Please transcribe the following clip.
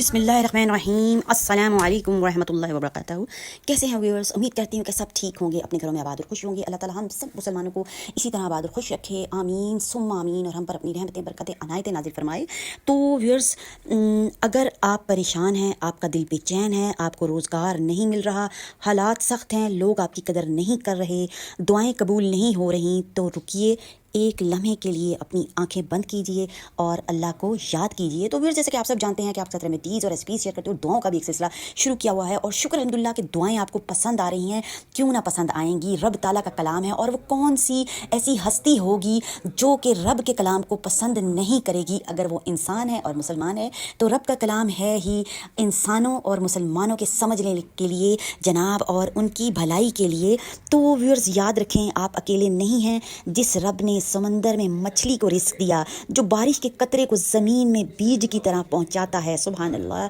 बिस्मिल्लाहिर्रहमानिर्रहीम अस्सलामु अलैकुम वरहमतुल्लाहि वबरकातुहू। कैसे हैं व्यूअर्स? उम्मीद करती हूँ कि सब ठीक होंगे, अपने घरों में आबाद और खुश होंगे। अल्लाह ताला हम सब मुसलमानों को इसी तरह आबाद और खुश रखे, आमीन सुम्मा आमीन, और हम पर अपनी रहमतें बरकतें अनायतें नाजिल फरमाए। तो व्यूअर्स, अगर आप परेशान हैं, आपका दिल बेचैन है, आपको रोज़गार नहीं मिल रहा, हालात सख्त हैं, लोग आपकी कदर नहीं कर रहे, दुआएं कबूल नहीं हो रही, तो रुकिए, एक लम्हे के लिए अपनी आंखें बंद कीजिए और अल्लाह को याद कीजिए। तो व्यूअर्स, जैसे कि आप सब जानते हैं कि आप साथ रेमेडीज़ और रेसिपीज़ शेयर करते हो, दुआओं का भी एक सिलसिला शुरू किया हुआ है, और शुक्र अल्हम्दुलिल्लाह कि दुआएं आपको पसंद आ रही हैं। क्यों ना पसंद आएंगी, रब ताला का कलाम है, और वो कौन सी ऐसी हस्ती होगी जो कि रब के कलाम को पसंद नहीं करेगी? अगर वो इंसान है और मुसलमान है, तो रब का कलाम है ही इंसानों और मुसलमानों के समझने के लिए जनाब, और उनकी भलाई के लिए। तो व्यूअर्स, याद रखें, आप अकेले नहीं हैं। जिस रब ने समंदर में मछली को रिस्क दिया, जो बारिश के कतरे को ज़मीन में बीज की तरह पहुंचाता है, सुभान अल्लाह,